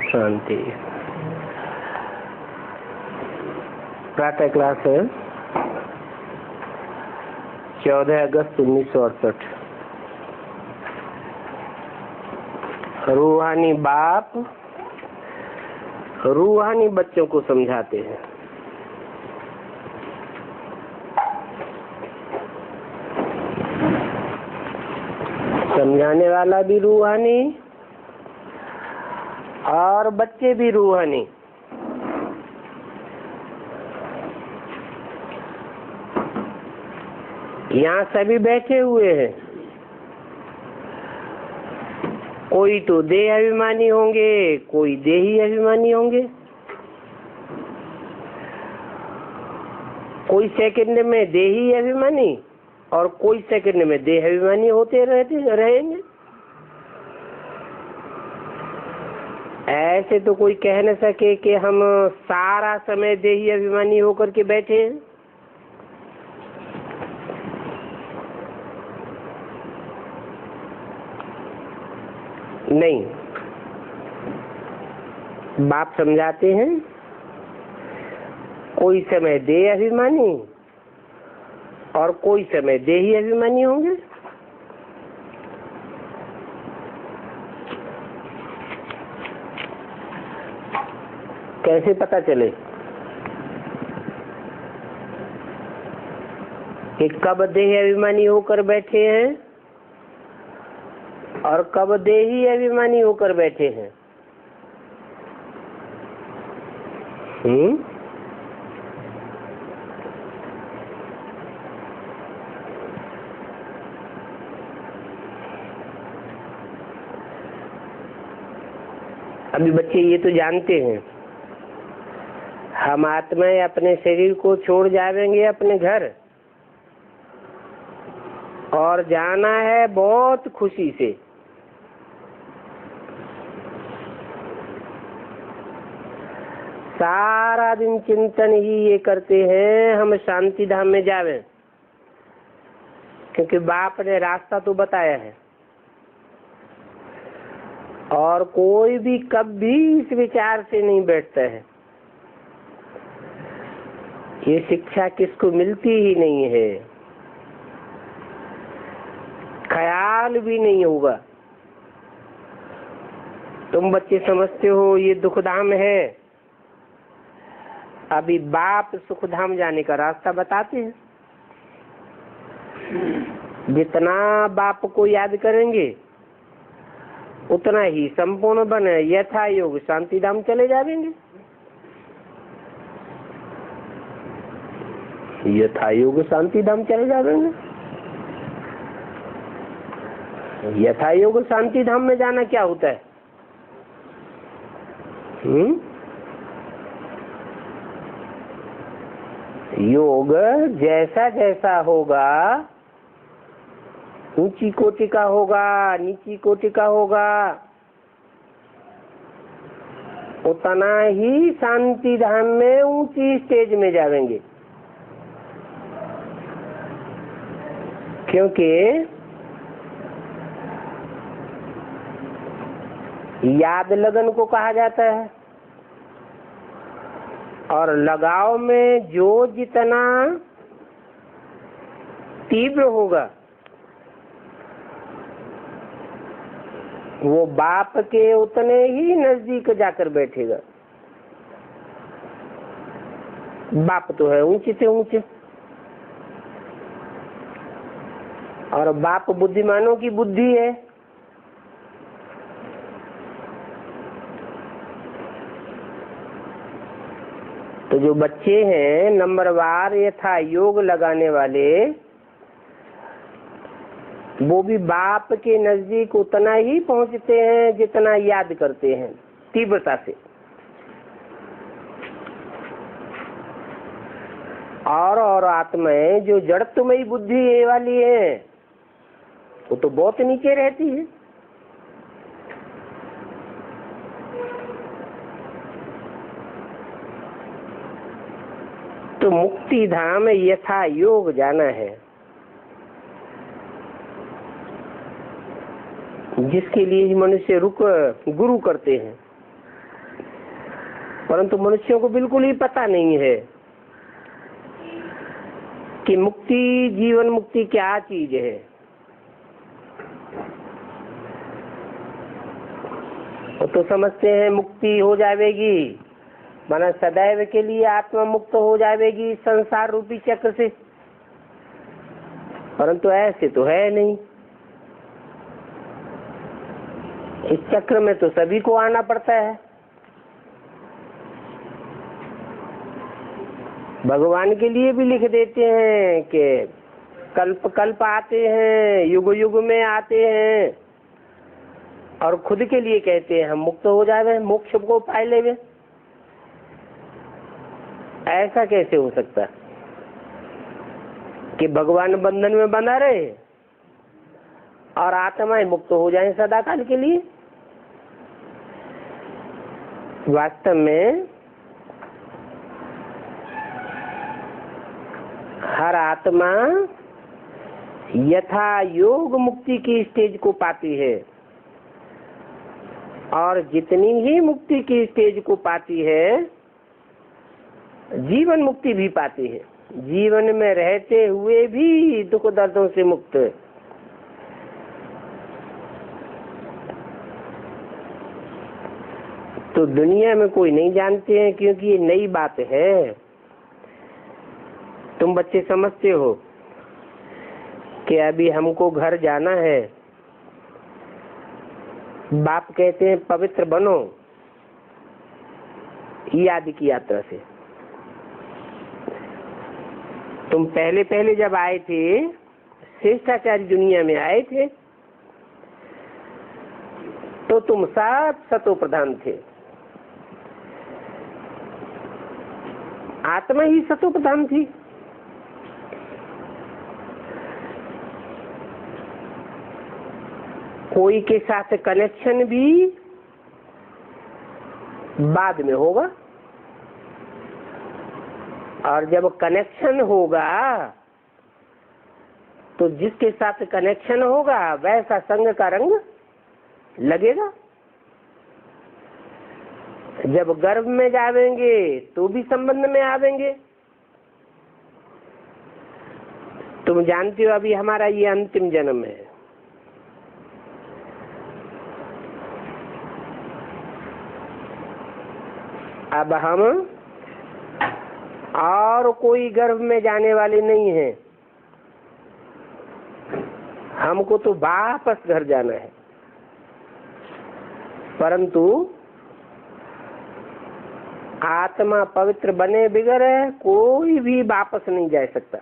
शांति। प्रातः क्लास है 14 अगस्त 1968। रूहानी बाप रूहानी बच्चों को समझाते हैं। समझाने वाला भी रूहानी और बच्चे भी रूहानी। यहाँ सभी बैठे हुए हैं। कोई तो देह अभिमानी होंगे, कोई देही अभिमानी होंगे, कोई सेकंड में देही अभिमानी और कोई सेकंड में देह अभिमानी होते रहेंगे। ऐसे तो कोई कह न सके कि हम सारा समय देही अभिमानी होकर के बैठे हैं। नहीं, बाप समझाते हैं कोई समय देह अभिमानी और कोई समय देही अभिमानी होंगे। कैसे पता चले कि कब देह अभिमानी होकर बैठे हैं और कब देही अभिमानी होकर बैठे हैं? अभी बच्चे ये तो जानते हैं हम आत्माएं अपने शरीर को छोड़ जाएंगे अपने घर, और जाना है बहुत खुशी से। सारा दिन चिंतन ही ये करते हैं हम शांति धाम में जावें, क्योंकि बाप ने रास्ता तो बताया है। और कोई भी कभी इस विचार से नहीं बैठता है। ये शिक्षा किसको मिलती ही नहीं है, ख्याल भी नहीं होगा। तुम बच्चे समझते हो ये दुखधाम है। अभी बाप सुखधाम जाने का रास्ता बताते हैं। जितना बाप को याद करेंगे उतना ही संपूर्ण बने यथा योग शांति धाम चले जाएंगे। यथा योग शांति धाम चले जाएंगे। यथा योग शांति धाम में जाना क्या होता है? योग जैसा जैसा होगा, ऊंची कोटि का होगा, नीची कोटि का होगा, उतना ही शांति धाम में ऊंची स्टेज में जाएंगे। क्योंकि याद लगन को कहा जाता है, और लगाव में जो जितना तीव्र होगा वो बाप के उतने ही नजदीक जाकर बैठेगा। बाप तो है ऊंचे से ऊंचे, और बाप बुद्धिमानों की बुद्धि है। तो जो बच्चे हैं नंबरवार यथा योग लगाने वाले, वो भी बाप के नजदीक उतना ही पहुंचते हैं जितना याद करते हैं तीव्रता से। और आत्माएं जो जड़त्वमयी बुद्धि वाली है वो तो बहुत नीचे रहती है। तो मुक्ति धाम यथा योग जाना है, जिसके लिए ही मनुष्य रुक गुरु करते हैं। परंतु मनुष्यों को बिल्कुल ही पता नहीं है कि मुक्ति, जीवन मुक्ति क्या चीज है। वो तो समझते हैं मुक्ति हो जाएगी, माना सदैव के लिए आत्मा मुक्त हो जाएगी संसार रूपी चक्र से, परंतु ऐसे तो है नहीं। इस चक्र में तो सभी को आना पड़ता है। भगवान के लिए भी लिख देते हैं कि कल्प कल्प आते हैं, युग युग में आते हैं, और खुद के लिए कहते हैं हम मुक्त हो जाए, मोक्ष को पाए ले। ऐसा कैसे हो सकता कि भगवान बंधन में बंधा रहे और आत्माएं मुक्त हो जाएं सदा काल के लिए? वास्तव में हर आत्मा यथा योग मुक्ति की स्टेज को पाती है, और जितनी ही मुक्ति की स्टेज को पाती है, जीवन मुक्ति भी पाती है। जीवन में रहते हुए भी दुख दर्दों से मुक्त। तो दुनिया में कोई नहीं जानते हैं, क्योंकि ये नई बात है। तुम बच्चे समझते हो कि अभी हमको घर जाना है, बाप कहते हैं पवित्र बनो याद की यात्रा से। तुम पहले पहले जब आए थे, श्रेष्ठाचार्य दुनिया में आए थे, तो तुम सब सतो प्रधान थे। आत्मा ही सतो प्रधान थी। कोई के साथ कनेक्शन भी बाद में होगा, और जब कनेक्शन होगा तो जिसके साथ कनेक्शन होगा वैसा संग का रंग लगेगा। जब गर्भ में जावेंगे तो भी संबंध में आवेंगे। तुम जानते हो अभी हमारा ये अंतिम जन्म है। अब हम और कोई गर्भ में जाने वाले नहीं हैं। हमको तो वापस घर जाना है, परंतु आत्मा पवित्र बने बिगर कोई भी वापस नहीं जा सकता।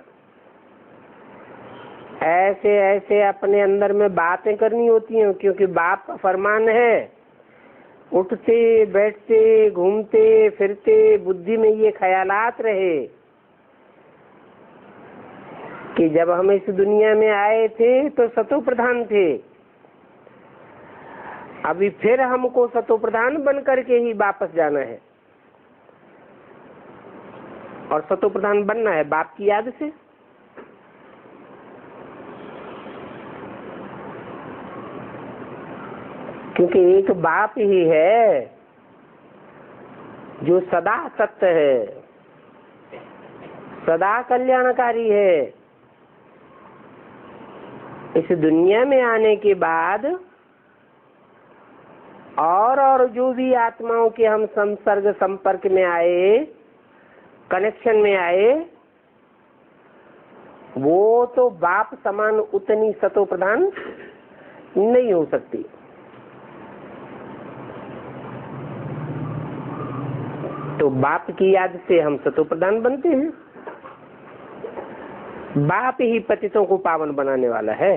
ऐसे ऐसे अपने अंदर में बातें करनी होती हैं, क्योंकि बाप का फरमान है, उठते बैठते घूमते फिरते बुद्धि में ये ख्यालात रहे कि जब हम इस दुनिया में आए थे तो सतो प्रधान थे, अभी फिर हमको सतो प्रधान बन करके ही वापस जाना है। और सतो प्रधान बनना है बाप की याद से। क्योंकि एक बाप ही है जो सदा सत्य है, सदा कल्याणकारी है। इस दुनिया में आने के बाद और जो भी आत्माओं के हम संसर्ग संपर्क में आए, कनेक्शन में आए, वो तो बाप समान उतनी सतो प्रधान नहीं हो सकती। तो बाप की याद से हम सतो प्रधान बनते हैं। बाप ही पतितों को पावन बनाने वाला है।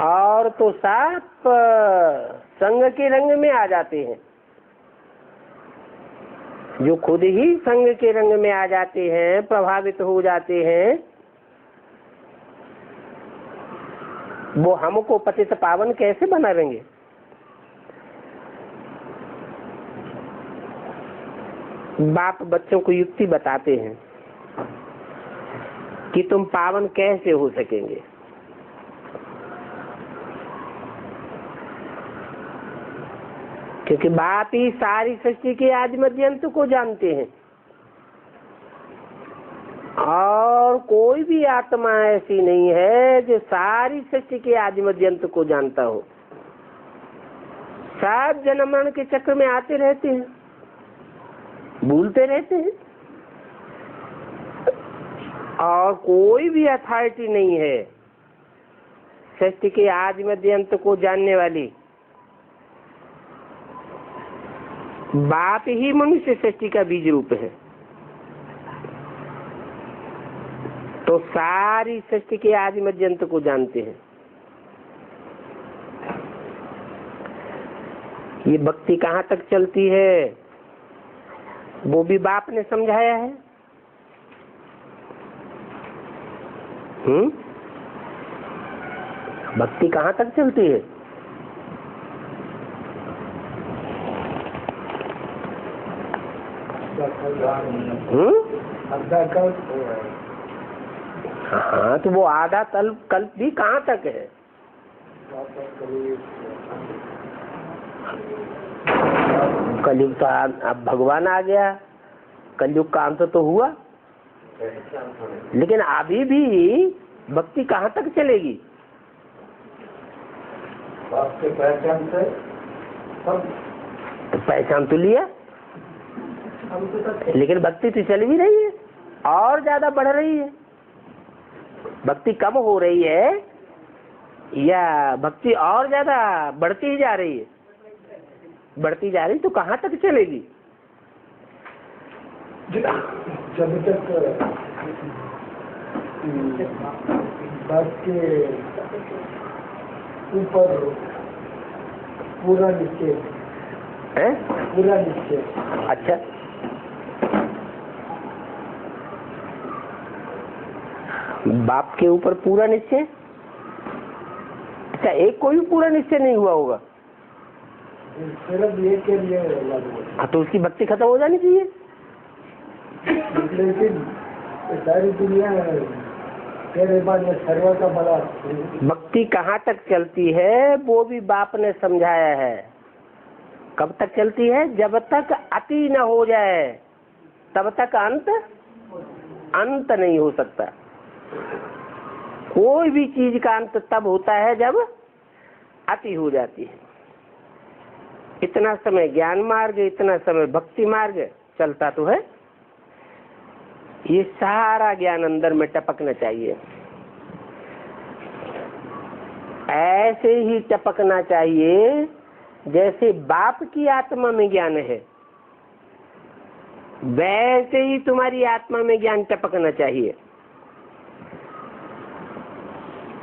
और तो साफ संग के रंग में आ जाते हैं। जो खुद ही संग के रंग में आ जाते हैं, प्रभावित हो जाते हैं, वो हमको पतित पावन कैसे बनाएंगे? बाप बच्चों को युक्ति बताते हैं कि तुम पावन कैसे हो सकेंगे। क्योंकि बाप ही सारी सृष्टि के आदि मध्य अंत को जानते हैं, और कोई भी आत्मा ऐसी नहीं है जो सारी सृष्टि के आदि मध्य अंत को जानता हो। सब जन्म मरण के चक्र में आते रहते हैं, भूलते रहते हैं, और कोई भी अथॉरिटी नहीं है सृष्टि के आदि मध्य अंत को जानने वाली। बाप ही मनुष्य सृष्टि का बीज रूप है। तो सारी सृष्टि के आदि मध्य अंत को जानते हैं। ये भक्ति कहाँ तक चलती है वो भी बाप ने समझाया है। भक्ति कहाँ तक चलती है? हाँ, तो वो आधा कल्प भी कहाँ तक है? कलयुग तो अब भगवान आ गया, कलयुग का अंत तो हुआ, लेकिन अभी भी भक्ति कहाँ तक चलेगी? आपके पहचान से तो पहचान तो लिया, लेकिन भक्ति तो चल भी रही है और ज्यादा बढ़ रही है। भक्ति कम हो रही है या भक्ति और ज्यादा बढ़ती ही जा रही है? बढ़ती जा रही तो कहाँ तक चलेगी? जब तक बात के ऊपर पूरा निश्चय है, पूरा निश्चय। अच्छा, बाप के ऊपर पूरा निश्चय? अच्छा, एक कोई पूरा निश्चय नहीं हुआ होगा? सिर्फ ये के लिए। हाँ, तो उसकी भक्ति खत्म हो जानी चाहिए। लेकिन सारी दुनिया तेरे बाद में सर्व का बड़ा। भक्ति कहाँ तक चलती है वो भी बाप ने समझाया है। कब तक चलती है? जब तक अति न हो जाए तब तक अंत नहीं हो सकता। कोई भी चीज का अंत तब होता है जब अति हो जाती है। इतना समय ज्ञान मार्ग, इतना समय भक्ति मार्ग चलता तो है। ये सारा ज्ञान अंदर में टपकना चाहिए, ऐसे ही टपकना चाहिए जैसे बाप की आत्मा में ज्ञान है, वैसे ही तुम्हारी आत्मा में ज्ञान टपकना चाहिए।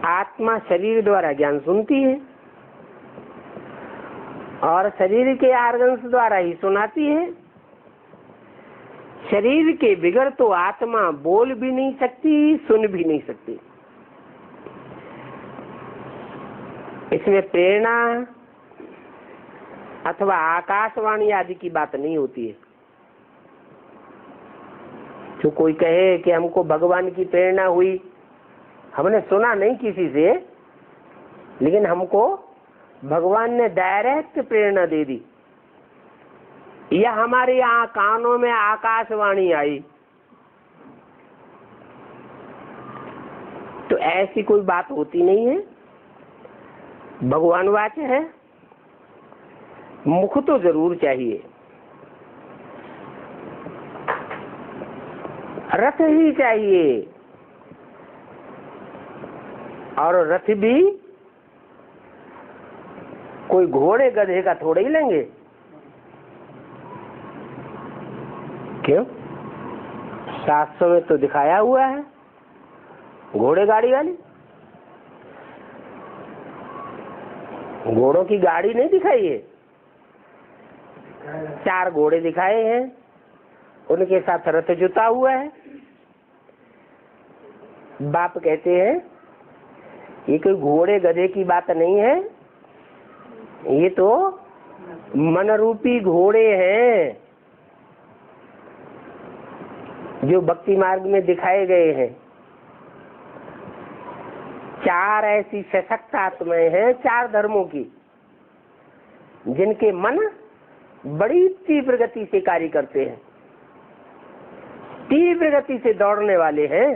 आत्मा शरीर द्वारा ज्ञान सुनती है और शरीर के आर्गन्स द्वारा ही सुनाती है। शरीर के बिगड़ तो आत्मा बोल भी नहीं सकती, सुन भी नहीं सकती। इसमें प्रेरणा अथवा आकाशवाणी आदि की बात नहीं होती है। जो कोई कहे कि हमको भगवान की प्रेरणा हुई, हमने सुना नहीं किसी से, लेकिन हमको भगवान ने डायरेक्ट प्रेरणा दे दी, या हमारे यहाँ कानों में आकाशवाणी आई, तो ऐसी कोई बात होती नहीं है। भगवान वाच्य है, मुख तो जरूर चाहिए, रथ ही चाहिए, और रथ भी कोई घोड़े गधे का थोड़े ही लेंगे। क्यों? शास्त्रों में तो दिखाया हुआ है घोड़े गाड़ी वाली। घोड़ों की गाड़ी नहीं दिखाई है, 4 घोड़े दिखाए हैं, उनके साथ रथ जुता हुआ है। बाप कहते हैं ये कोई घोड़े गधे की बात नहीं है, ये तो मन रूपी घोड़े हैं जो भक्ति मार्ग में दिखाए गए हैं। 4 ऐसी सशक्त आत्माएं हैं 4 धर्मों की, जिनके मन बड़ी तीव्र गति से कार्य करते हैं, तीव्र गति से दौड़ने वाले हैं।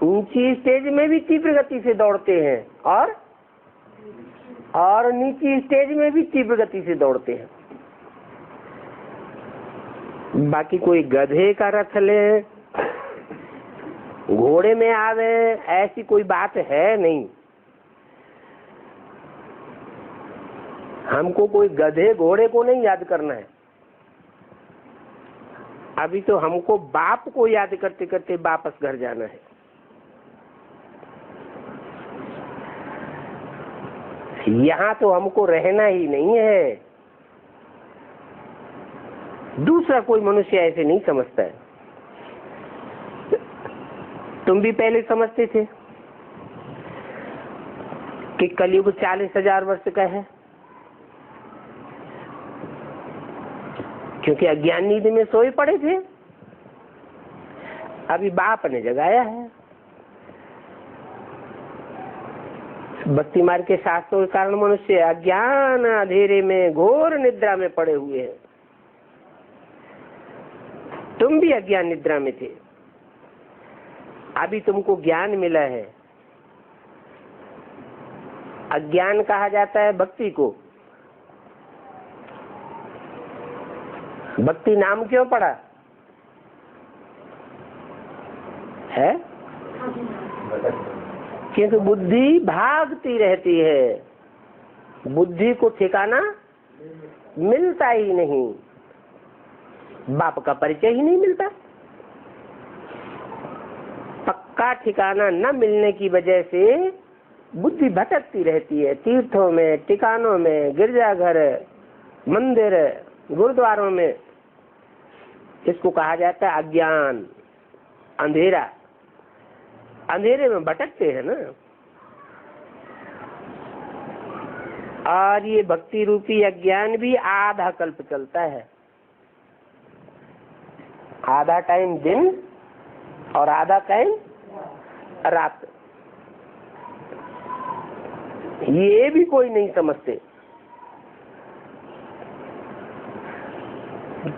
ऊंची स्टेज में भी तीव्र गति से दौड़ते हैं और नीची स्टेज में भी तीव्र गति से दौड़ते हैं। बाकी कोई गधे का रथ ले, घोड़े में आवे, ऐसी कोई बात है नहीं। हमको कोई गधे घोड़े को नहीं याद करना है। अभी तो हमको बाप को याद करते करते वापस घर जाना है। यहाँ तो हमको रहना ही नहीं है। दूसरा कोई मनुष्य ऐसे नहीं समझता है। तुम भी पहले समझते थे कि कलयुग 40,000 वर्ष का है, क्योंकि अज्ञान नींद में सोए पड़े थे। अभी बाप ने जगाया है। भक्ति मार्ग के शास्त्रों के कारण मनुष्य अज्ञान अंधेरे में घोर निद्रा में पड़े हुए हैं। तुम भी अज्ञान निद्रा में थे, अभी तुमको ज्ञान मिला है। अज्ञान कहा जाता है भक्ति को। भक्ति नाम क्यों पड़ा है? क्योंकि बुद्धि भागती रहती है, बुद्धि को ठिकाना मिलता ही नहीं, बाप का परिचय ही नहीं मिलता। पक्का ठिकाना न मिलने की वजह से बुद्धि भटकती रहती है, तीर्थों में, ठिकानों में, गिरजाघर, मंदिर, गुरुद्वारों में। इसको कहा जाता है अज्ञान, अंधेरा। अंधेरे में भटकते हैं ना। और ये भक्ति रूपी अज्ञान भी आधा कल्प चलता है। आधा टाइम दिन और आधा टाइम रात। ये भी कोई नहीं समझते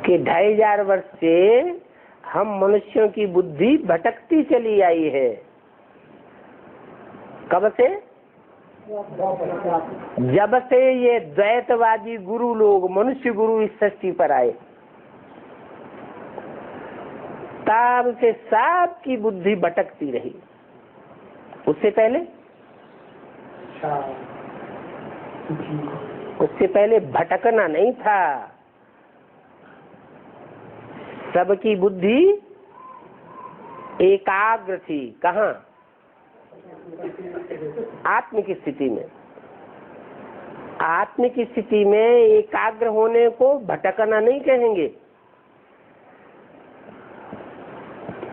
कि 2500 वर्ष से हम मनुष्यों की बुद्धि भटकती चली आई है। कब से? जब से ये द्वैतवादी गुरु लोग, मनुष्य गुरु इस सृष्टि पर आए, तब से सबकी बुद्धि भटकती रही। उससे पहले भटकना नहीं था। सबकी बुद्धि एकाग्र थी। कहाँ? आत्मिक स्थिति में। आत्मिक स्थिति में एकाग्र होने को भटकना नहीं कहेंगे,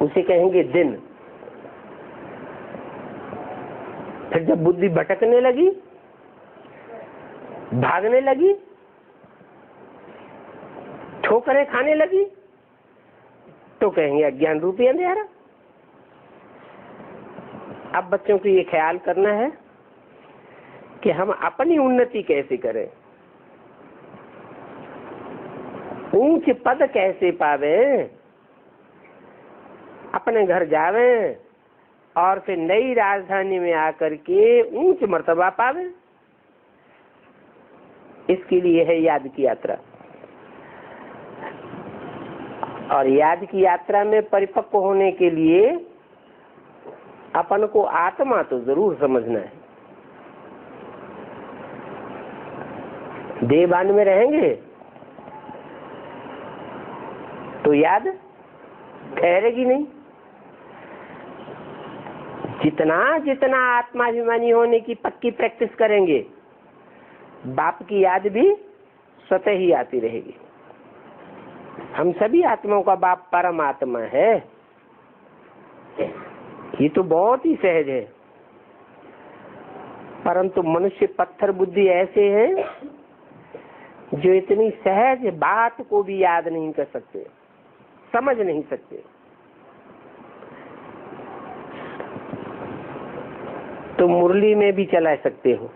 उसे कहेंगे दिन। फिर जब बुद्धि भटकने लगी, भागने लगी, ठोकरें खाने लगी, तो कहेंगे अज्ञान रूपी अंधेरा। अब बच्चों को ये ख्याल करना है कि हम अपनी उन्नति कैसे करें, ऊंच पद कैसे पावे, अपने घर जावे और फिर नई राजधानी में आकर के ऊंच मर्तबा पावे। इसके लिए है याद की यात्रा। और याद की यात्रा में परिपक्व होने के लिए अपन को आत्मा तो जरूर समझना है। देवान में रहेंगे तो याद ठहरेगी नहीं। जितना जितना आत्माभिमानी होने की पक्की प्रैक्टिस करेंगे, बाप की याद भी स्वतः ही आती रहेगी। हम सभी आत्माओं का बाप परमात्मा है। ये तो बहुत ही सहज है। परंतु मनुष्य पत्थर बुद्धि ऐसे हैं जो इतनी सहज बात को भी याद नहीं कर सकते, समझ नहीं सकते। तो मुरली में भी चला सकते हो।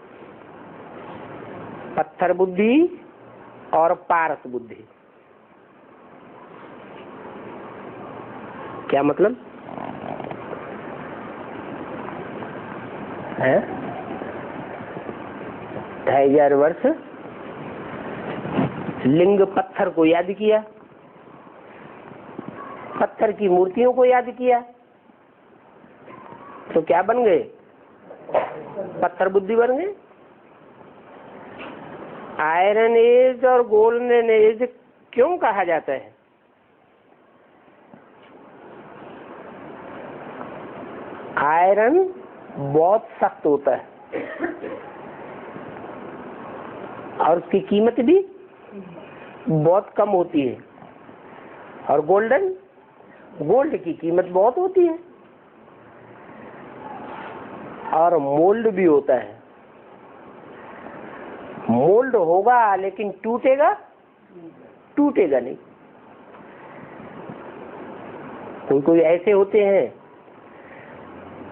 पत्थर बुद्धि और पारस बुद्धि। क्या मतलब है? 2500 वर्ष लिंग पत्थर को याद किया, पत्थर की मूर्तियों को याद किया, तो क्या बन गए? पत्थर बुद्धि बन गए। आयरन एज और गोल्डन एज क्यों कहा जाता है? आयरन बहुत सख्त होता है और उसकी कीमत भी बहुत कम होती है, और गोल्ड की कीमत बहुत होती है, और मोल्ड भी होता है। मोल्ड होगा लेकिन टूटेगा नहीं। कोई ऐसे होते हैं,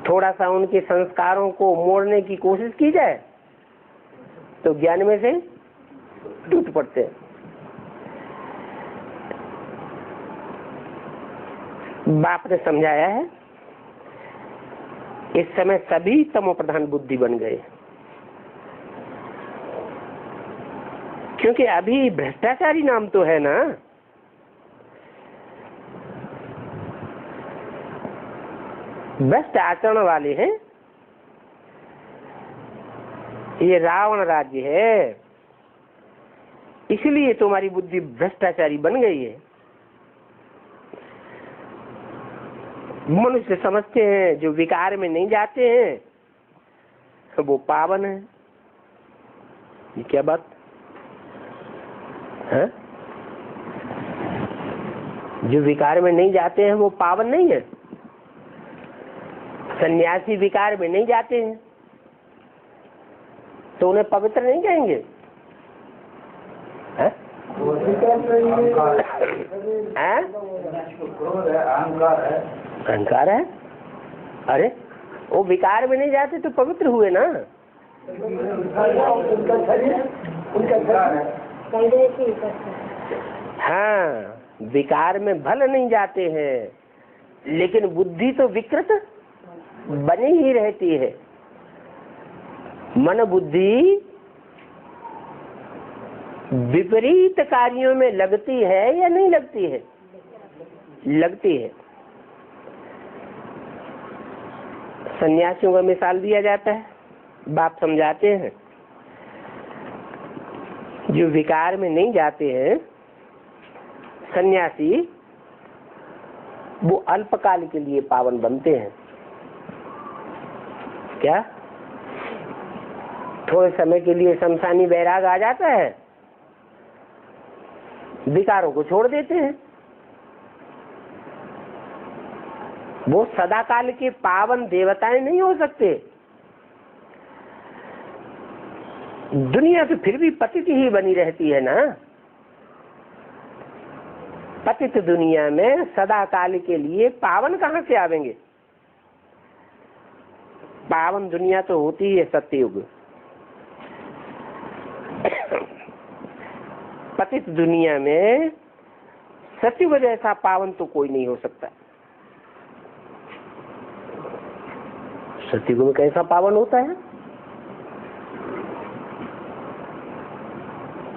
थोड़ा सा उनके संस्कारों को मोड़ने की कोशिश की जाए तो ज्ञान में से टूट पड़ते हैं। बाप ने समझाया है, इस समय सभी तमो प्रधान बुद्धि बन गए, क्योंकि अभी भ्रष्टाचारी नाम तो है ना। भ्रष्ट आचरण वाले हैं, ये रावण राज्य है, इसलिए तुम्हारी बुद्धि भ्रष्टाचारी बन गई है। मनुष्य समझते हैं जो विकार में नहीं जाते हैं वो पावन है। ये क्या बात है? जो विकार में नहीं जाते हैं वो पावन नहीं है। सन्यासी विकार में नहीं जाते हैं तो उन्हें पवित्र नहीं कहेंगे, हैं? अहंकार है। अरे वो विकार में नहीं जाते तो पवित्र हुए ना। हाँ, विकार में भले नहीं जाते हैं, लेकिन बुद्धि तो विकृत बनी ही रहती है। मन बुद्धि विपरीत कार्यों में लगती है या नहीं लगती है? लगती है। सन्यासियों का मिसाल दिया जाता है, बाप समझाते हैं, जो विकार में नहीं जाते हैं सन्यासी, वो अल्पकाल के लिए पावन बनते हैं। क्या? थोड़े समय के लिए शमशानी वैराग आ जाता है, विकारों को छोड़ देते हैं। वो सदाकाल के पावन देवताएं नहीं हो सकते। दुनिया तो फिर भी पतित ही बनी रहती है ना। पतित दुनिया में सदाकाल के लिए पावन कहां से आवेंगे? पावन दुनिया तो होती है सत्ययुग। पतित दुनिया में सत्ययुग जैसा पावन तो कोई नहीं हो सकता। सत्ययुग में कैसा पावन होता है?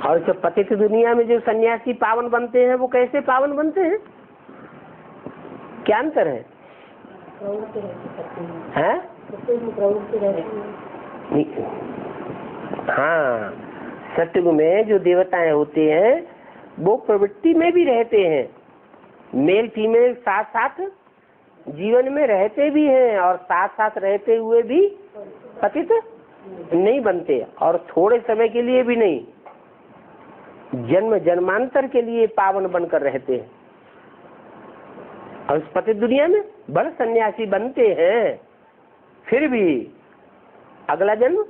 और जो पतित दुनिया में जो सन्यासी पावन बनते हैं वो कैसे पावन बनते हैं? क्या अंतर है? हैं? हाँ, सत्ययुग में जो देवताएं होते हैं वो प्रवृत्ति में भी रहते हैं, मेल फीमेल साथ साथ जीवन में रहते भी हैं, और साथ साथ रहते हुए भी पतित नहीं बनते, और थोड़े समय के लिए भी नहीं, जन्म जन्मांतर के लिए पावन बनकर रहते हैं। और इस पतित दुनिया में बड़े सन्यासी बनते हैं, फिर भी अगला जन्म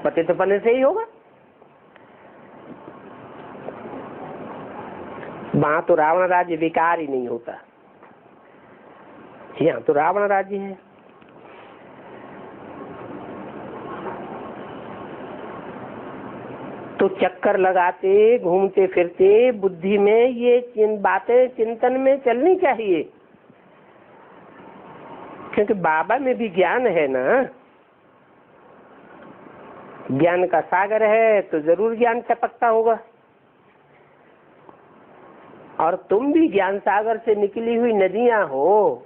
पतित पने से ही होगा। वहां तो रावण राज्य विकार ही नहीं होता, यहाँ तो रावण राज्य है। तो चक्कर लगाते घूमते फिरते बुद्धि में ये बातें चिंतन में चलनी चाहिए, क्योंकि बाबा में भी ज्ञान है ना, ज्ञान का सागर है तो जरूर ज्ञान टपकता होगा। और तुम भी ज्ञान सागर से निकली हुई नदियां हो,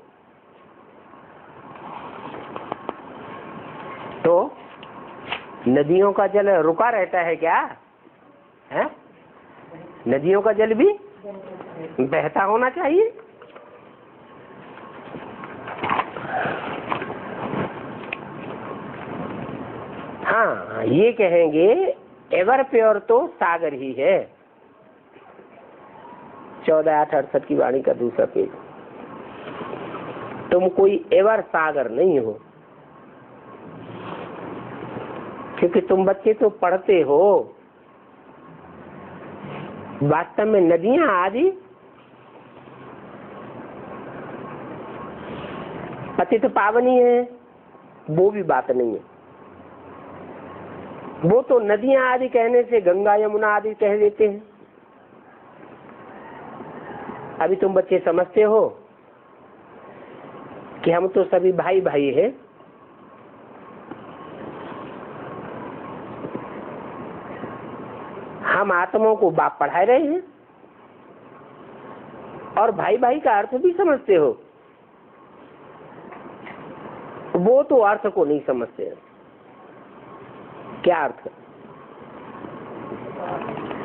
तो नदियों का जल रुका रहता है क्या है? नदियों का जल भी बहता होना चाहिए। हाँ, ये कहेंगे एवर प्योर तो सागर ही है। 14/8/68 की वाणी का दूसरा पेज। तुम कोई एवर सागर नहीं हो, क्योंकि तुम बच्चे तो पढ़ते हो। वास्तव में नदियां आदि पतित पावनी है, वो भी बात नहीं है। वो तो नदियां आदि कहने से गंगा यमुना आदि कह देते हैं। अभी तुम बच्चे समझते हो कि हम तो सभी भाई भाई हैं। हम आत्माओं को बाप पढ़ा रहे हैं, और भाई भाई का अर्थ भी समझते हो। वो तो अर्थ को नहीं समझते हैं। क्या अर्थ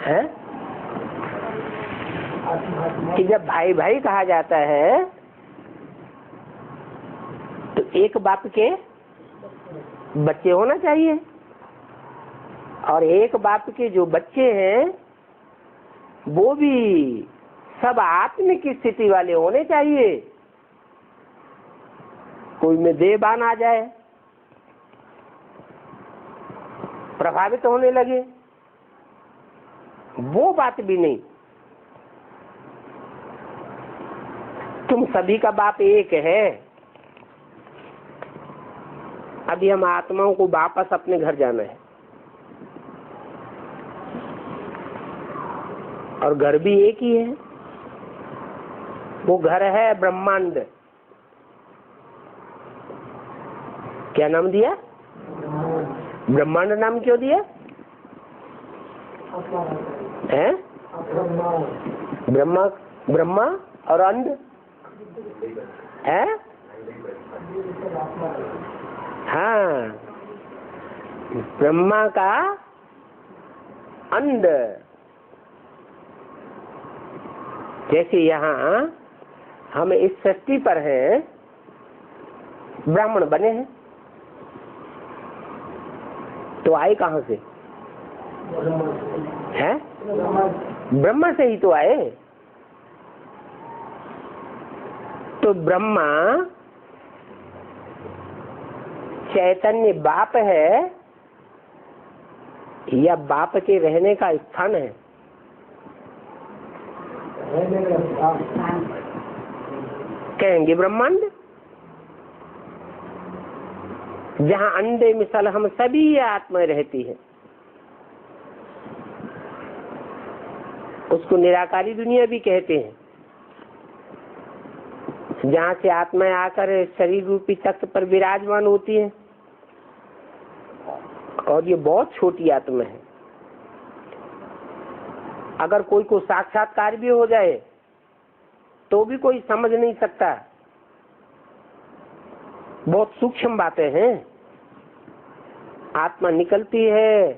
है कि जब भाई भाई कहा जाता है तो एक बाप के बच्चे होना चाहिए, और एक बाप के जो बच्चे हैं वो भी सब आत्मिक स्थिति वाले होने चाहिए। कोई में देहबान आ जाए, प्रभावित होने लगे, वो बात भी नहीं। तुम सभी का बाप एक है। अभी हम आत्माओं को वापस अपने घर जाना है, और घर भी एक ही है। वो घर है ब्रह्मांड। क्या नाम दिया? ब्रह्मांड नाम क्यों दिया है? ब्रह्मा, ब्रह्मा और अंड है। हाँ, ब्रह्मा का अंड। जैसे यहाँ हम इस सृष्टि पर हैं, ब्राह्मण बने हैं, तो आए कहाँ से? हैं? ब्रह्मा से ही तो आए। तो ब्रह्मा चैतन्य बाप है या बाप के रहने का स्थान है? कहेंगे ब्रह्मांड, जहाँ अंडे मिसल हम सभी आत्माएं रहती है। उसको निराकारी दुनिया भी कहते हैं, जहाँ से आत्माएं आकर शरीर रूपी तख्त पर विराजमान होती है। और ये बहुत छोटी आत्मा है। अगर कोई को साक्षात्कार भी हो जाए तो भी कोई समझ नहीं सकता। बहुत सूक्ष्म बातें हैं। आत्मा निकलती है,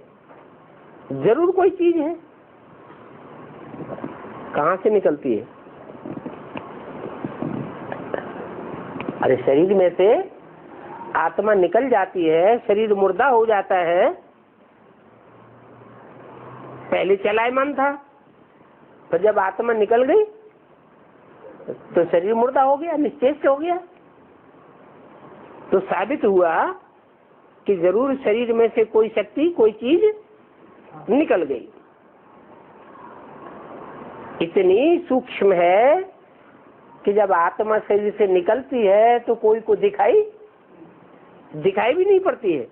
जरूर कोई चीज है। कहाँ से निकलती है? अरे शरीर में से आत्मा निकल जाती है, शरीर मुर्दा हो जाता है। पहले चलायमान था, फिर जब आत्मा निकल गई तो शरीर मुर्दा हो गया, निश्चेष हो गया। तो साबित हुआ कि जरूर शरीर में से कोई शक्ति, कोई चीज निकल गई। इतनी सूक्ष्म है कि जब आत्मा शरीर से निकलती है तो कोई को दिखाई भी नहीं पड़ती है।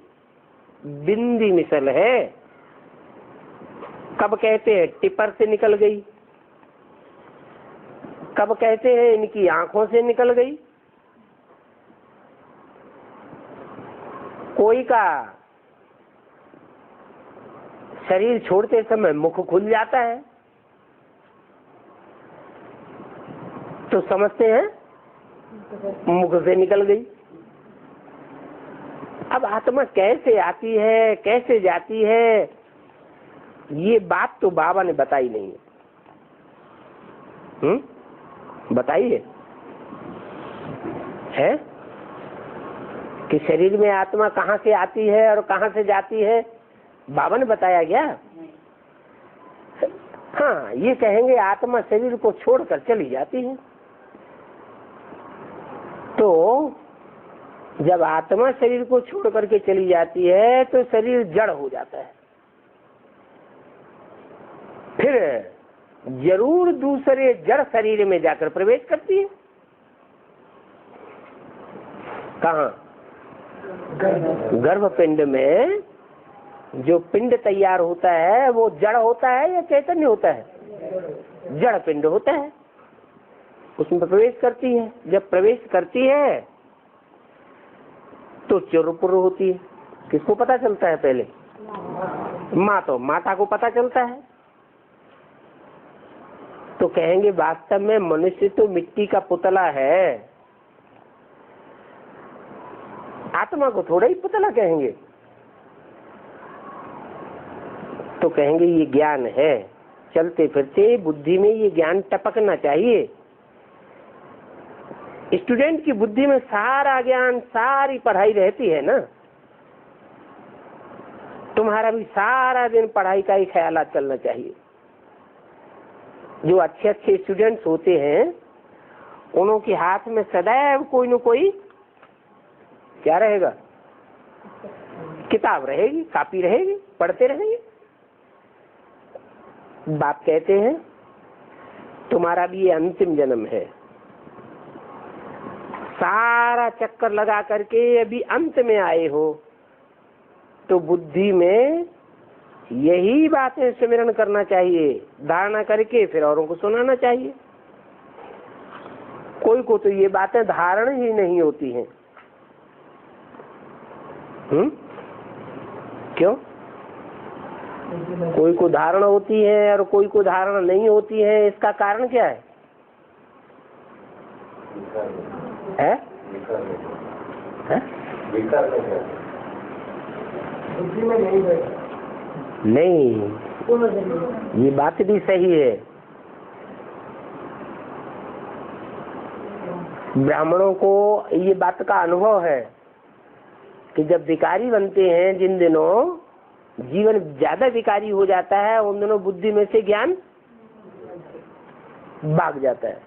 बिंदी मिसल है। कब कहते हैं टिपर से निकल गई, कब कहते हैं इनकी आंखों से निकल गई। कोई का शरीर छोड़ते समय मुख खुल जाता है तो समझते हैं मुख से निकल गई। अब आत्मा कैसे आती है कैसे जाती है, ये बात तो बाबा ने बताई नहीं है। बताइए है कि शरीर में आत्मा कहाँ से आती है और कहाँ से जाती है, बाबा ने बताया क्या? हाँ, ये कहेंगे आत्मा शरीर को छोड़कर चली जाती है। तो जब आत्मा शरीर को छोड़ करके चली जाती है तो शरीर जड़ हो जाता है, फिर जरूर दूसरे जड़ शरीर में जाकर प्रवेश करती है। कहाँ? गर्भपिंड में जो पिंड तैयार होता है वो जड़ होता है या चैतन्य होता है? जड़ पिंड होता है, उसमें प्रवेश करती है। जब प्रवेश करती है तो चुरपुर होती है। किसको पता चलता है पहले? माता को पता चलता है। तो कहेंगे वास्तव में मनुष्य तो मिट्टी का पुतला है, आत्मा को थोड़ा ही पुतला कहेंगे। तो कहेंगे ये ज्ञान है, चलते फिरते बुद्धि में ये ज्ञान टपकना चाहिए। स्टूडेंट की बुद्धि में सारा ज्ञान सारी पढ़ाई रहती है ना, तुम्हारा भी सारा दिन पढ़ाई का ही ख्याल चलना चाहिए। जो अच्छे अच्छे स्टूडेंट्स होते हैं उन्हों के हाथ में सदैव कोई न कोई क्या रहेगा? किताब रहेगी, कॉपी रहेगी, पढ़ते रहेंगे। बाप कहते हैं तुम्हारा भी ये अंतिम जन्म है, सारा चक्कर लगा करके अभी अंत में आए हो, तो बुद्धि में यही बातें स्मरण करना चाहिए, धारणा करके फिर औरों को सुनाना चाहिए। कोई को तो ये बातें धारण ही नहीं होती हैं। क्यों? कोई को धारण होती है और कोई को धारण नहीं होती है, इसका कारण क्या है? नहीं, ये बात भी सही है। ब्राह्मणों को ये बात का अनुभव है कि जब विकारी बनते हैं, जिन दिनों जीवन ज्यादा विकारी हो जाता है, उन दिनों बुद्धि में से ज्ञान भाग जाता है,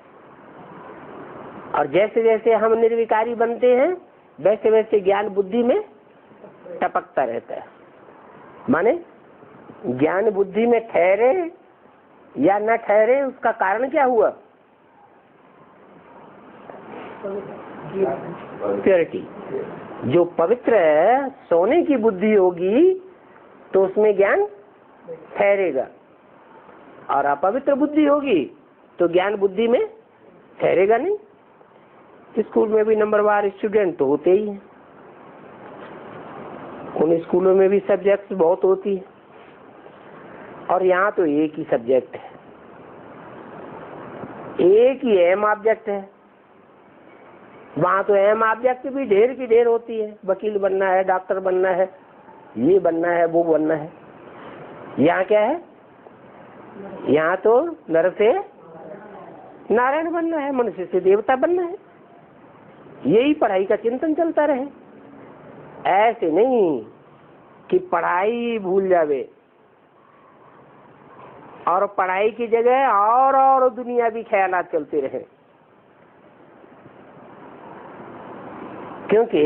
और जैसे जैसे हम निर्विकारी बनते हैं वैसे वैसे ज्ञान बुद्धि में टपकता रहता है। माने ज्ञान बुद्धि में ठहरे या न ठहरे, उसका कारण क्या हुआ? प्योरिटी। जो पवित्र है, सोने की बुद्धि होगी तो उसमें ज्ञान ठहरेगा, और अपवित्र बुद्धि होगी तो ज्ञान बुद्धि में ठहरेगा नहीं। स्कूल में भी नंबरवार स्टूडेंट तो होते ही हैं, उन स्कूलों में भी सब्जेक्ट्स बहुत होती है, और यहाँ तो एक ही सब्जेक्ट है, एक ही अहम ऑब्जेक्ट है। वहाँ तो अहम ऑब्जेक्ट भी ढेर की ढेर होती है, वकील बनना है, डॉक्टर बनना है, ये बनना है, वो बनना है। यहाँ क्या है? यहाँ तो नर से नारायण बनना है, मनुष्य से देवता बनना है। यही पढ़ाई का चिंतन चलता रहे। ऐसे नहीं कि पढ़ाई भूल जावे और पढ़ाई की जगह और दुनियावी ख्यालात चलते रहे। क्योंकि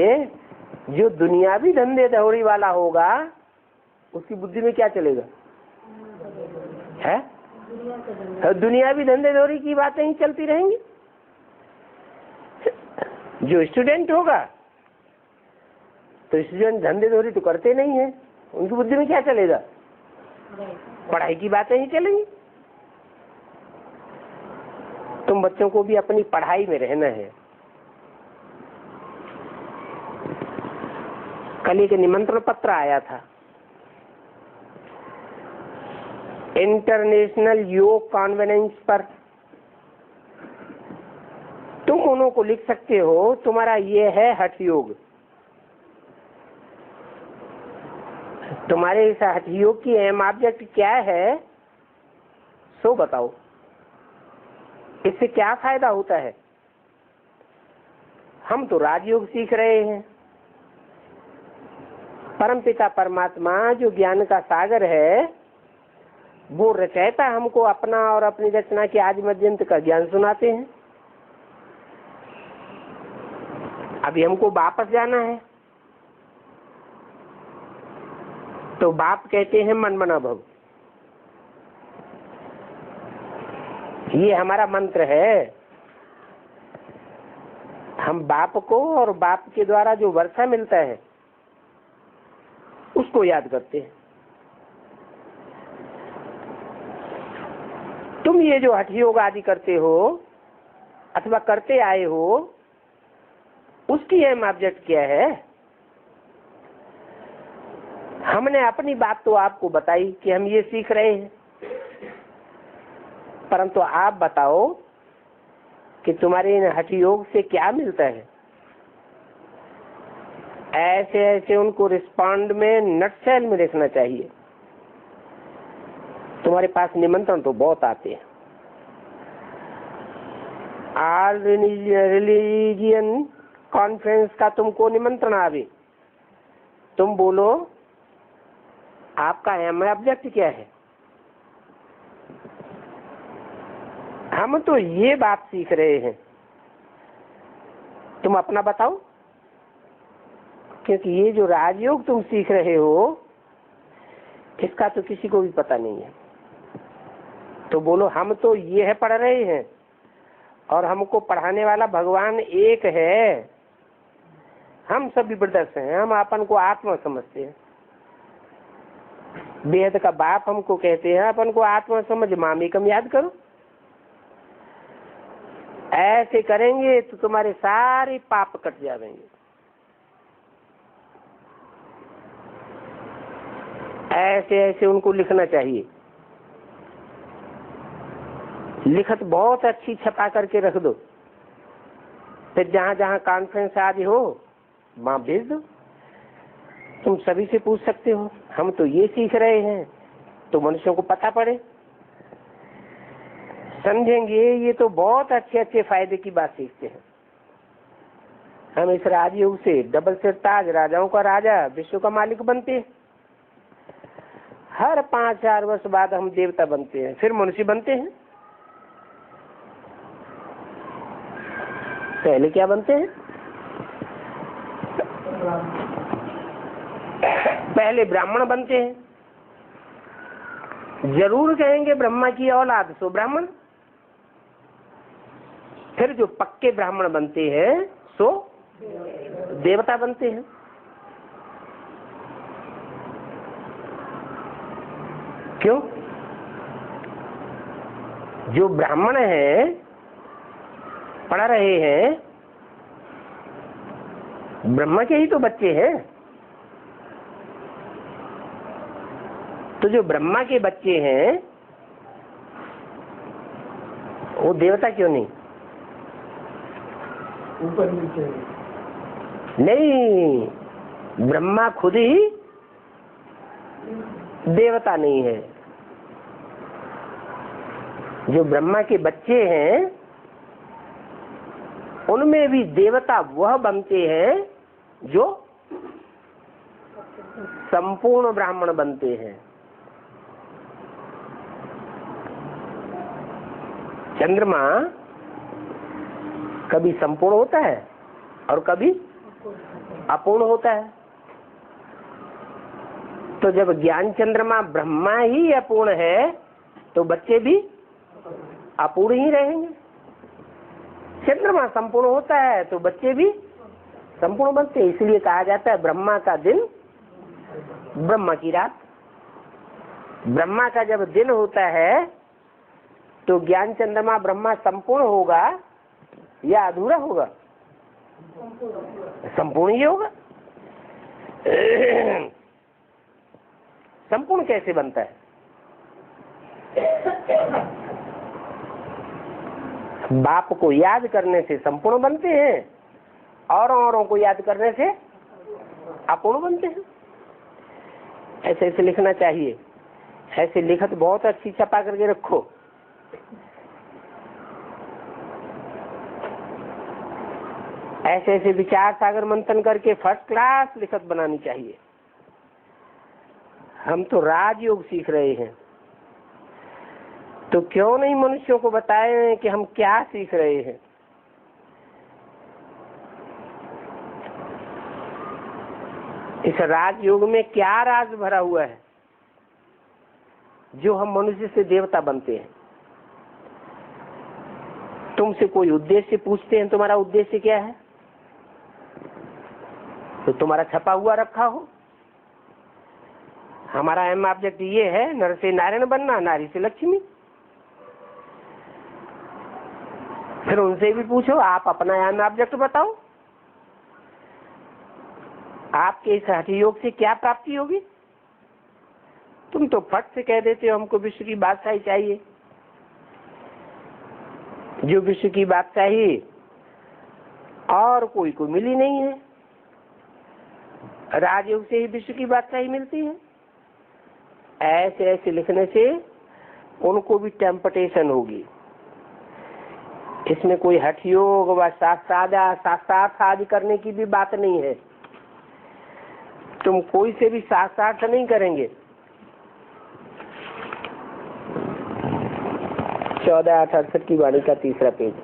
जो दुनियावी धंधे दौड़ी वाला होगा उसकी बुद्धि में क्या चलेगा? है दुनियावी धंधे दौड़ी की बातें ही चलती रहेंगी। जो स्टूडेंट होगा तो स्टूडेंट धंधे दौड़ी तो करते नहीं है, उनकी बुद्धि में क्या चलेगा? पढ़ाई की बातें ही चलेंगी। तुम बच्चों को भी अपनी पढ़ाई में रहना है। कल एक निमंत्रण पत्र आया था, इंटरनेशनल योग कॉन्फ्रेंस पर। तुम उन्हों को लिख सकते हो, तुम्हारा ये है हठ योग। तुम्हारे इस हठ योग की एम ऑब्जेक्ट क्या है, सो बताओ। इससे क्या फायदा होता है? हम तो राजयोग सीख रहे हैं। परमपिता परमात्मा जो ज्ञान का सागर है, वो रचयिता हमको अपना और अपनी रचना के आदि मध्यंत का ज्ञान सुनाते हैं। अभी हमको वापस जाना है, तो बाप कहते हैं मन मना भव। ये हमारा मंत्र है। हम बाप को और बाप के द्वारा जो वर्षा मिलता है उसको याद करते हैं। तुम ये जो हठ योग आदि करते हो अथवा करते आए हो, उसकी एम ऑब्जेक्ट क्या है? हमने अपनी बात तो आपको बताई कि हम ये सीख रहे हैं, परंतु आप बताओ कि तुम्हारे इन हठ योग से क्या मिलता है। ऐसे ऐसे उनको रिस्पॉन्ड में नटशेल में लिखना चाहिए। तुम्हारे पास निमंत्रण तो बहुत आते हैं। ऑल रिलीजियन कॉन्फ्रेंस का तुमको निमंत्रण आवे, तुम बोलो आपका एम ऑब्जेक्ट क्या है। हम तो ये बात सीख रहे हैं, तुम अपना बताओ। क्योंकि ये जो राजयोग तुम सीख रहे हो इसका तो किसी को भी पता नहीं है। तो बोलो हम तो ये है पढ़ रहे हैं और हमको पढ़ाने वाला भगवान एक है। हम सभी ब्रदर्स हैं, हम अपन को आत्मा समझते हैं। बेहद का बाप हमको कहते हैं अपन को आत्मा समझ मामेकम याद करो। ऐसे करेंगे तो तुम्हारे सारे पाप कट जाएंगे। ऐसे ऐसे उनको लिखना चाहिए। लिखत बहुत अच्छी छपा करके रख दो, फिर जहां जहां कॉन्फ्रेंस आदि हो वहां भेज दो। तुम सभी से पूछ सकते हो, हम तो ये सीख रहे हैं, तो मनुष्यों को पता पड़े, समझेंगे ये तो बहुत अच्छे अच्छे फायदे की बात सीखते हैं। हम इस राजयोग से डबल सिर ताज, राजाओं का राजा, विश्व का मालिक बनते हैं। हर 5-4 वर्ष बाद हम देवता बनते हैं, फिर मनुष्य बनते हैं। पहले क्या बनते हैं? पहले ब्राह्मण बनते हैं। जरूर कहेंगे ब्रह्मा की औलाद सो ब्राह्मण। फिर जो पक्के ब्राह्मण बनते हैं सो देवता बनते हैं। क्यों? जो ब्राह्मण है, पढ़ रहे हैं, ब्रह्मा के ही तो बच्चे हैं। तो जो ब्रह्मा के बच्चे हैं वो देवता क्यों नहीं? ऊपर नीचे नहीं, ब्रह्मा खुद ही देवता नहीं है। जो ब्रह्मा के बच्चे हैं उनमें भी देवता वह बनते हैं जो संपूर्ण ब्राह्मण बनते हैं। चंद्रमा कभी संपूर्ण होता है और कभी अपूर्ण होता है। तो जब ज्ञान चंद्रमा ब्रह्मा ही अपूर्ण है तो बच्चे भी अपूर्ण ही रहेंगे। चंद्रमा संपूर्ण होता है तो बच्चे भी संपूर्ण बनते हैं। इसलिए कहा जाता है ब्रह्मा का दिन, ब्रह्मा की रात। ब्रह्मा का जब दिन होता है तो ज्ञान चंद्रमा ब्रह्मा संपूर्ण होगा या अधूरा होगा? संपूर्ण ही होगा। संपूर्ण कैसे बनता है? बाप को याद करने से संपूर्ण बनते हैं और औरों को याद करने से अपूर्ण बनते हैं। ऐसे ऐसे लिखना चाहिए। ऐसे लिखत बहुत अच्छी छपा करके रखो। ऐसे ऐसे विचार सागर मंथन करके फर्स्ट क्लास लिखत बनानी चाहिए। हम तो राजयोग सीख रहे हैं, तो क्यों नहीं मनुष्यों को बताएं कि हम क्या सीख रहे हैं। इस राजयोग में क्या राज भरा हुआ है जो हम मनुष्य से देवता बनते हैं। तुमसे कोई उद्देश्य पूछते हैं, तुम्हारा उद्देश्य क्या है, तो तुम्हारा छपा हुआ रखा हो। हमारा एम ऑब्जेक्ट ये है, नर से नारायण बनना, नारी से लक्ष्मी। फिर उनसे भी पूछो, आप अपना एम ऑब्जेक्ट बताओ, आपके इस हठ योग से क्या प्राप्ति होगी। तुम तो फट से कह देते हो हमको विश्व की बादशाही चाहिए। जो विश्व की बादशाही और कोई को मिली नहीं है, राजयोग से ही विश्व की बादशाही मिलती है। ऐसे ऐसे लिखने से उनको भी टेम्पटेशन होगी। इसमें कोई हठ योग व शास्त्रार्थ आदि करने की भी बात नहीं है। तुम कोई से भी शास्त्रार्थ नहीं करेंगे। 1468 की वाणी का 3रा पेज।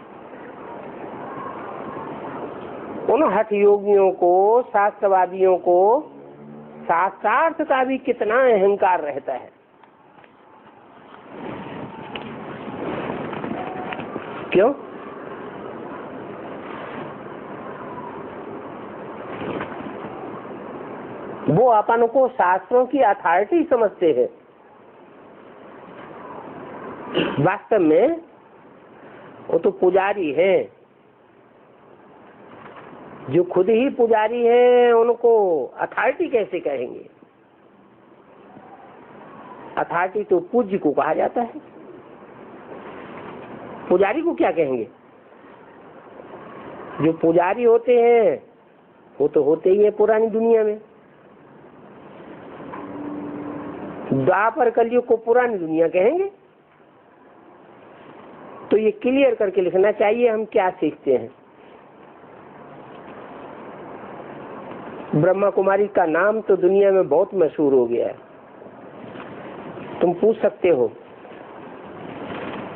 उन हठ योगियों को, शास्त्रवादियों को शास्त्रार्थ का भी कितना अहंकार रहता है। क्यों? वो अपन को शास्त्रों की अथॉरिटी समझते हैं। वास्तव में वो तो पुजारी है। जो खुद ही पुजारी है उनको अथॉरिटी कैसे कहेंगे? अथॉरिटी तो पूज्य को कहा जाता है। पुजारी को क्या कहेंगे? जो पुजारी होते हैं वो तो होते ही है पुरानी दुनिया में। द्वापर कलयुग को पुरानी दुनिया कहेंगे। तो ये क्लियर करके लिखना चाहिए हम क्या सीखते हैं। ब्रह्मा कुमारी का नाम तो दुनिया में बहुत मशहूर हो गया है। तुम पूछ सकते हो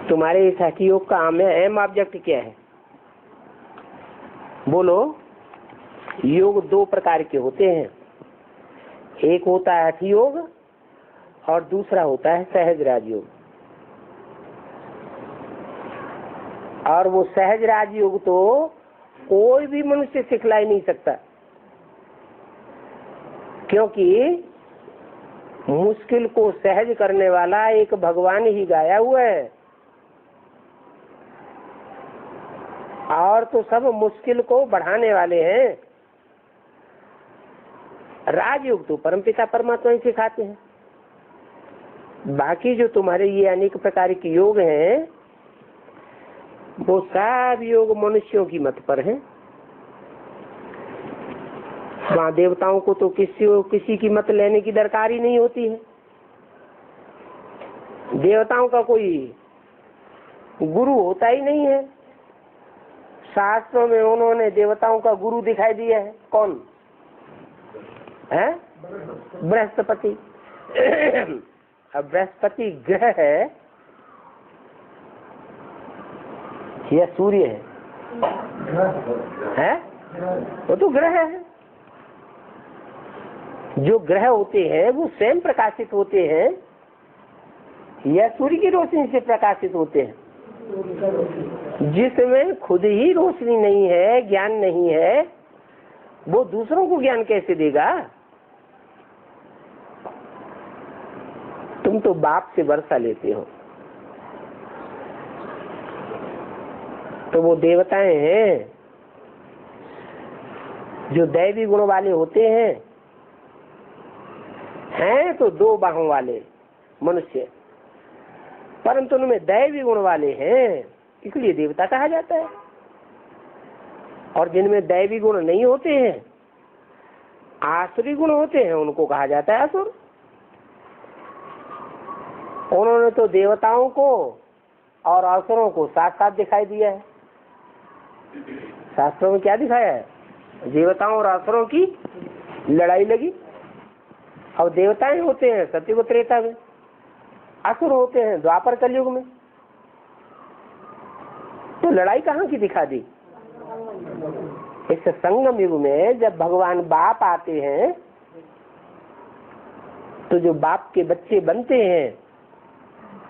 तुम्हारे इस हठ योग का एम ऑब्जेक्ट क्या है? बोलो। योग 2 प्रकार के होते हैं। एक होता है हठ योग और दूसरा होता है सहज राजयोग। और वो सहज राजयोग तो कोई भी मनुष्य सिखला ही नहीं सकता, क्योंकि मुश्किल को सहज करने वाला एक भगवान ही गाया हुआ है। और तो सब मुश्किल को बढ़ाने वाले हैं। राजयोग तो परमपिता परमात्मा ही सिखाते हैं। बाकी जो तुम्हारे ये अनेक प्रकार के योग हैं वो सब योग मनुष्यों की मत पर है। वहाँ देवताओं को तो किसी की मत लेने की दरकार ही नहीं होती है। देवताओं का कोई गुरु होता ही नहीं है। शास्त्रों में उन्होंने देवताओं का गुरु दिखाई दिया है। कौन है? बृहस्पति। अब बृहस्पति ग्रह है या सूर्य है? वो तो ग्रह है। जो ग्रह होते हैं वो स्वयं प्रकाशित होते हैं या सूर्य की रोशनी से प्रकाशित होते हैं? जिसमें खुद ही रोशनी नहीं है, ज्ञान नहीं है, वो दूसरों को ज्ञान कैसे देगा? तुम तो बाप से वर्षा लेते हो, तो वो देवताएं हैं जो दैवी गुण वाले होते हैं तो 2 बाहों वाले मनुष्य, परंतु उनमें दैवी गुण वाले हैं, इसलिए देवता कहा जाता है। और जिनमें दैवी गुण नहीं होते हैं, आसुरी गुण होते हैं, उनको कहा जाता है असुर। उन्होंने तो देवताओं को और असुरों को साथ साथ दिखाई दिया है। शास्त्रों में क्या दिखाया है? देवताओं और असुरों की लड़ाई लगी। अब देवताएं होते हैं सत्युग त्रेता में, असुर होते हैं द्वापर कलयुग में, तो लड़ाई कहाँ की दिखा दी? इस संगम युग में जब भगवान बाप आते हैं तो जो बाप के बच्चे बनते हैं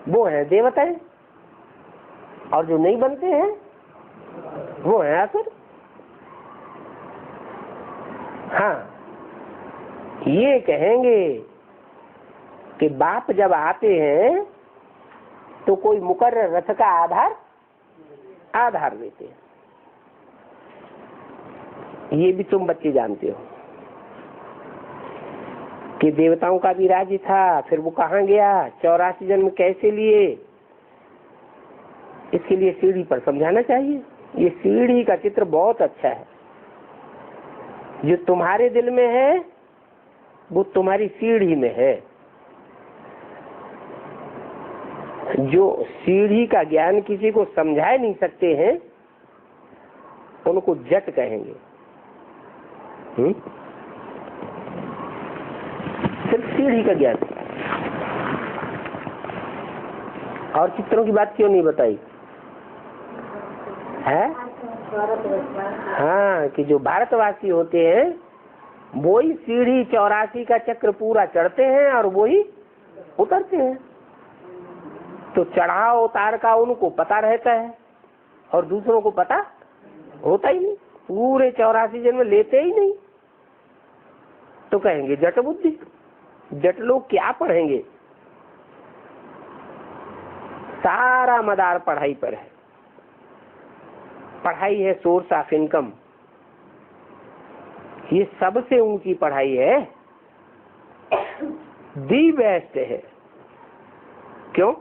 वो हैं देवताएं, और जो नहीं बनते हैं वो हैं असुर। हाँ, ये कहेंगे कि बाप जब आते हैं तो कोई मुकर्रर रथ का आधार देते हैं। ये भी तुम बच्चे जानते हो कि देवताओं का भी राज्य था, फिर वो कहाँ गया, 84 जन्म कैसे लिए, इसके लिए सीढ़ी पर समझाना चाहिए। ये सीढ़ी का चित्र बहुत अच्छा है। जो तुम्हारे दिल में है वो तुम्हारी सीढ़ी में है। जो सीढ़ी का ज्ञान किसी को समझा नहीं सकते हैं उनको जट कहेंगे। सिर्फ सीढ़ी का ज्ञान। और चित्रों की बात क्यों नहीं बताई है? हाँ, कि जो भारतवासी होते हैं वही सीढ़ी 84 का चक्र पूरा चढ़ते हैं और वही उतरते हैं। तो चढ़ाव उतार का उनको पता रहता है और दूसरों को पता होता ही नहीं, पूरे 84 जन्म लेते ही नहीं। तो कहेंगे जट बुद्धि। जट लोग क्या पढ़ेंगे? सारा मदार पढ़ाई पर है। पढ़ाई है सोर्स ऑफ इनकम। ये सबसे ऊंची पढ़ाई है, दी बेस्ट है। क्यों?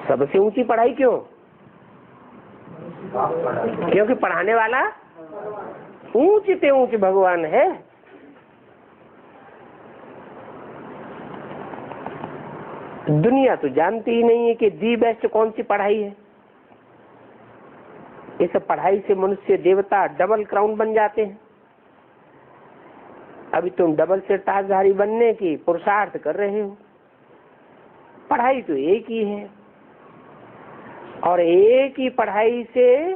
सबसे ऊंची पढ़ाई क्यों? क्योंकि पढ़ाने वाला ऊंच से ऊंच भगवान है। दुनिया तो जानती ही नहीं है कि दी बेस्ट कौन सी पढ़ाई है। इस पढ़ाई से मनुष्य देवता डबल क्राउन बन जाते हैं। अभी तुम डबल से ताजधारी बनने की पुरुषार्थ कर रहे हो। पढ़ाई तो एक ही है और एक ही पढ़ाई से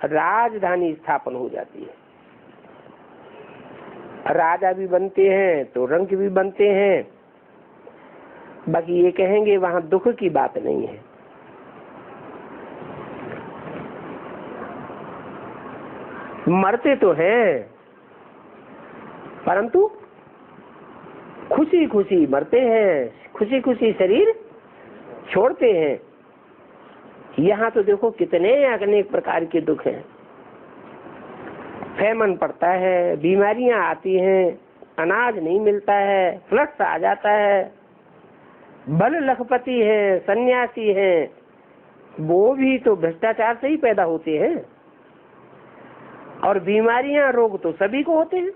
राजधानी स्थापन हो जाती है। राजा भी बनते हैं तो रंक भी बनते हैं। बाकी ये कहेंगे वहां दुख की बात नहीं है। मरते तो हैं परंतु खुशी खुशी मरते हैं, खुशी खुशी शरीर छोड़ते हैं। यहाँ तो देखो कितने अनेक प्रकार के दुख हैं। फैमन पड़ता है, बीमारियां आती हैं, अनाज नहीं मिलता है, फ्लड्स आ जाता है, बल लखपति है, सन्यासी है, वो भी तो भ्रष्टाचार से ही पैदा होते हैं। और बीमारियां रोग तो सभी को होते हैं।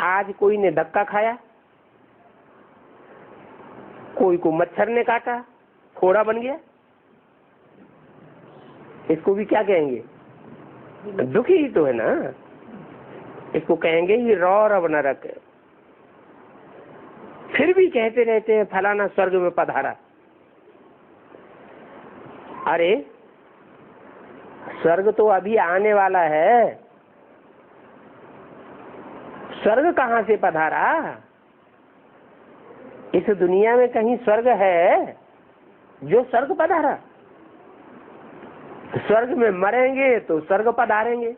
आज कोई ने धक्का खाया, कोई को मच्छर ने काटा, फोड़ा बन गया, इसको भी क्या कहेंगे? दुखी ही तो है ना। इसको कहेंगे ये रौरव नरक है। फिर भी कहते रहते हैं फलाना स्वर्ग में पधारा। अरे स्वर्ग तो अभी आने वाला है। स्वर्ग कहाँ से पधारा? इस दुनिया में कहीं स्वर्ग है जो स्वर्ग पधारा? स्वर्ग में मरेंगे तो स्वर्ग पधारेंगे,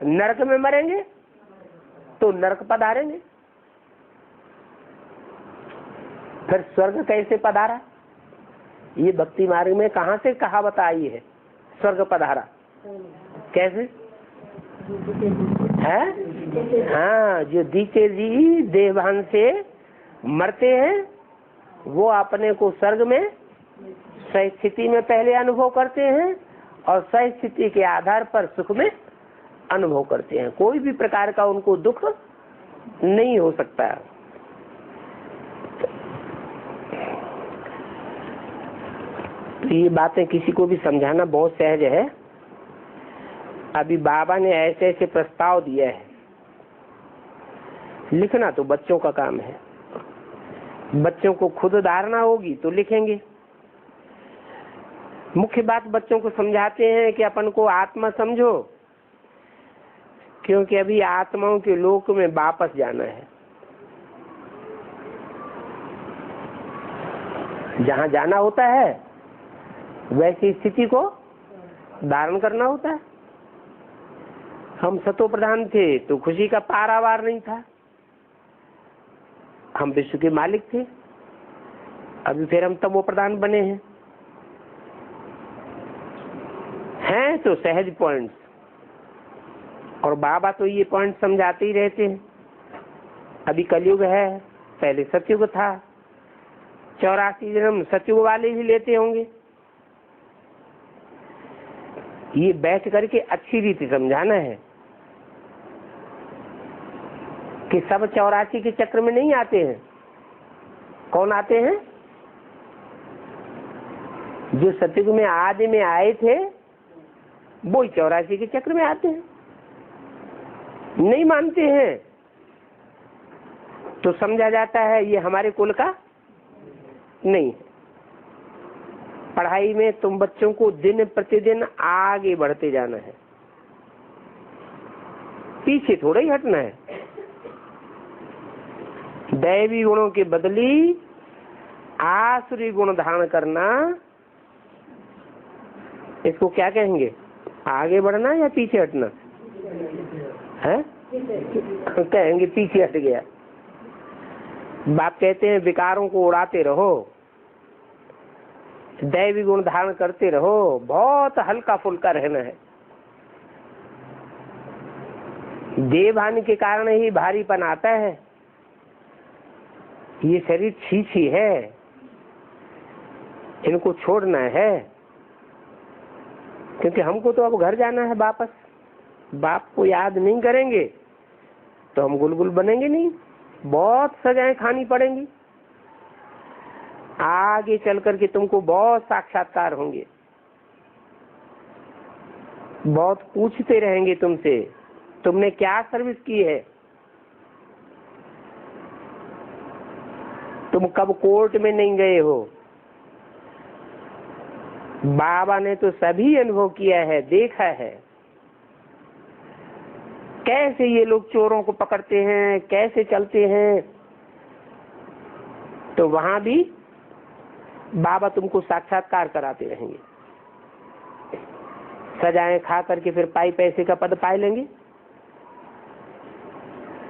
नरक में मरेंगे तो नरक पधारेंगे। फिर स्वर्ग कैसे पधारा? ये भक्ति मार्ग में कहाँ से कहावत आई है स्वर्ग पधारा? कैसे है? हाँ, जो दीचे जी देवान से मरते हैं वो अपने को स्वर्ग में सही स्थिति में पहले अनुभव करते हैं और सही स्थिति के आधार पर सुख में अनुभव करते हैं। कोई भी प्रकार का उनको दुख नहीं हो सकता। तो ये बातें किसी को भी समझाना बहुत सहज है। अभी बाबा ने ऐसे ऐसे प्रस्ताव दिया है, लिखना तो बच्चों का काम है। बच्चों को खुद धारणा होगी तो लिखेंगे। मुख्य बात बच्चों को समझाते हैं कि अपन को आत्मा समझो, क्योंकि अभी आत्माओं के लोक में वापस जाना है। जहाँ जाना होता है वैसी स्थिति को धारण करना होता है। हम सतो प्रधान थे तो खुशी का पारावार नहीं था, हम विश्व के मालिक थे। अभी फिर हम तमो प्रधान बने हैं तो सहज पॉइंट्स, और बाबा तो ये पॉइंट समझाते ही रहते हैं। अभी कलयुग है, पहले सतयुग था, 84 जन्म सतयुग वाले भी लेते होंगे। ये बैठ करके अच्छी रीति समझाना है कि सब 84 के चक्र में नहीं आते हैं। कौन आते हैं? जो सतयुग में आदि में आए थे वो 84 के चक्र में आते हैं। नहीं मानते हैं तो समझा जाता है ये हमारे कुल का नहीं है। पढ़ाई में तुम बच्चों को दिन प्रतिदिन आगे बढ़ते जाना है, पीछे थोड़ा ही हटना है। दैवी गुणों के बदली आसुरी गुण धारण करना, इसको क्या कहेंगे? आगे बढ़ना या पीछे हटना है? कहेंगे पीछे हट गया। बाप कहते हैं विकारों को उड़ाते रहो, दैवी गुण धारण करते रहो, बहुत हल्का फुल्का रहना है। देवहानि के कारण ही भारीपन आता है। ये शरीर छीछी है, इनको छोड़ना है, क्योंकि हमको तो अब घर जाना है वापस। बाप को याद नहीं करेंगे तो हम गुलगुल बनेंगे नहीं, बहुत सजाएं खानी पड़ेंगी। आगे चल करके तुमको बहुत साक्षात्कार होंगे, बहुत पूछते रहेंगे तुमसे तुमने क्या सर्विस की है, तुम कब कोर्ट में नहीं गए हो। बाबा ने तो सभी अनुभव किया है, देखा है कैसे ये लोग चोरों को पकड़ते हैं, कैसे चलते हैं। तो वहां भी बाबा तुमको साक्षात्कार कराते रहेंगे। सजाएं खा करके फिर पाई पैसे का पद पाए लेंगे।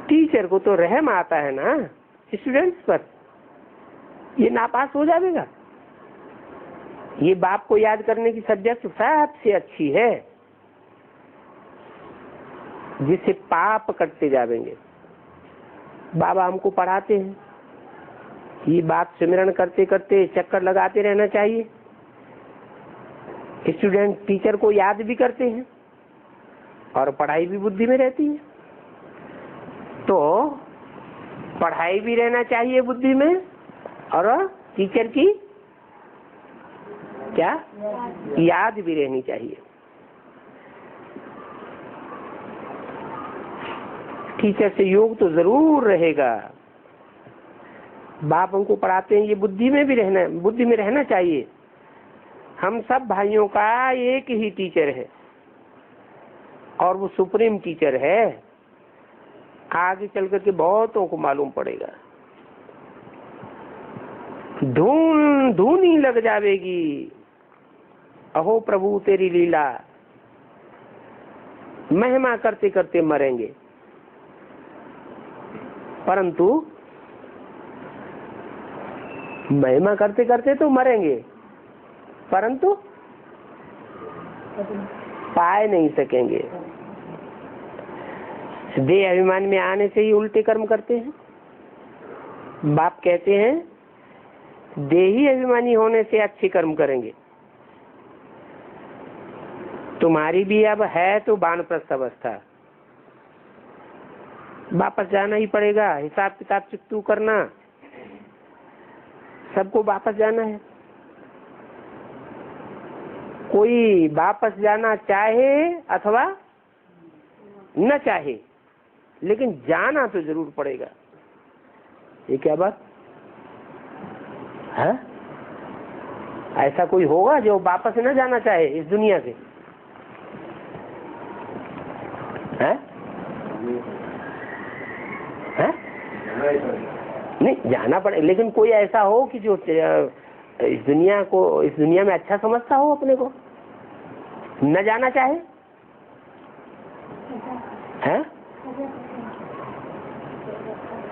टीचर को तो रहम आता है ना स्टूडेंट्स पर, ये नापास हो जाएगा। ये बाप को याद करने की सब्जेक्ट सबसे अच्छी है, जिससे पाप कटते जाएंगे। बाबा हमको पढ़ाते हैं, ये बात सिमरण करते करते चक्कर लगाते रहना चाहिए। स्टूडेंट टीचर को याद भी करते हैं और पढ़ाई भी बुद्धि में रहती है। तो पढ़ाई भी रहना चाहिए बुद्धि में और टीचर की क्या याद भी रहनी चाहिए। टीचर से योग तो जरूर रहेगा। बाप हमको पढ़ाते हैं, ये बुद्धि में भी रहना, बुद्धि में रहना चाहिए। हम सब भाइयों का एक ही टीचर है और वो सुप्रीम टीचर है। आगे चल करके बहुतों को मालूम पड़ेगा, धून धूनी लग जाएगी। अहो प्रभु तेरी लीला, महिमा करते करते मरेंगे। परंतु महिमा करते करते तो मरेंगे, परंतु पाए नहीं सकेंगे। देह अभिमान में आने से ही उल्टे कर्म करते हैं। बाप कहते हैं देही अभिमानी होने से अच्छे कर्म करेंगे। तुम्हारी भी अब है तो वानप्रस्थ अवस्था, वापस जाना ही पड़ेगा, हिसाब किताब चुकतू करना, सबको वापस जाना है। कोई वापस जाना चाहे अथवा न चाहे, लेकिन जाना तो जरूर पड़ेगा। ये क्या बात है? ऐसा कोई होगा जो वापस न जाना चाहे इस दुनिया से? है? है? नहीं, जाना पड़े, लेकिन कोई ऐसा हो कि जो इस दुनिया में अच्छा समझता हो, अपने को न जाना चाहे। है?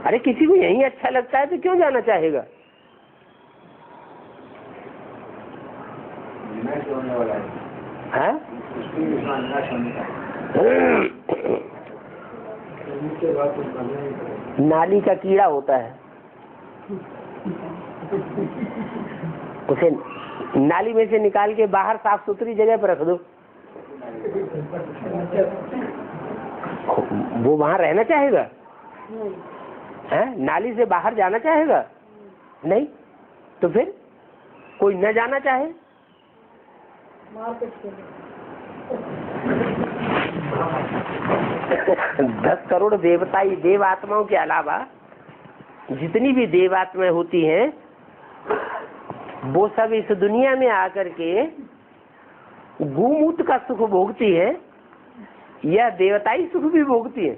अरे किसी को यही अच्छा लगता है तो क्यों जाना चाहेगा? है? नाली का कीड़ा होता है, उसे नाली में से निकाल के बाहर साफ सुथरी जगह पर रख दो, वो वहां रहना चाहेगा? है? नाली से बाहर जाना चाहेगा? नहीं। तो फिर कोई न जाना चाहे? 10 करोड़ देव आत्माओं के अलावा जितनी भी देव आत्माएं होती हैं, वो सब इस दुनिया में आकर के गोमूत्र का सुख भोगती है या देवताई सुख भी भोगती है?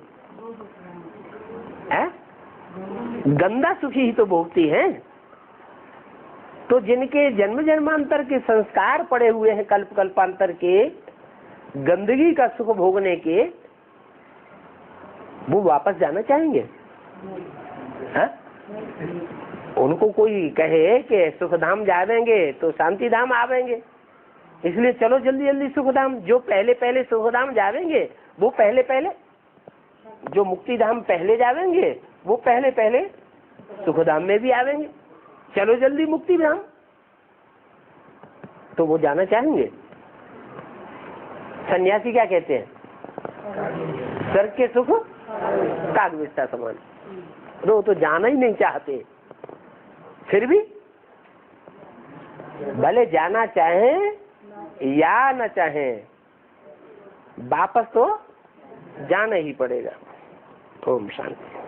गंदा सुख ही तो भोगती है। तो जिनके जन्म जन्मांतर के संस्कार पड़े हुए हैं, कल्प कल्पांतर के गंदगी का सुख भोगने के, वो वापस जाना चाहेंगे? है? उनको कोई कहे कि सुखधाम जावेंगे तो शांति धाम आवेंगे, इसलिए चलो जल्दी जल्दी सुखधाम। जो पहले पहले सुखधाम जावेंगे वो पहले पहले, जो मुक्ति धाम पहले जावेंगे वो पहले पहले सुखधाम में भी आवेंगे। चलो जल्दी मुक्ति धाम, तो वो जाना चाहेंगे। सन्यासी क्या कहते हैं? स्वर्ग के सुख काग विस्ता समान। वो तो जाना ही नहीं चाहते, फिर भी भले जाना चाहें या न चाहें, वापस तो जाना ही पड़ेगा। ओम शांति।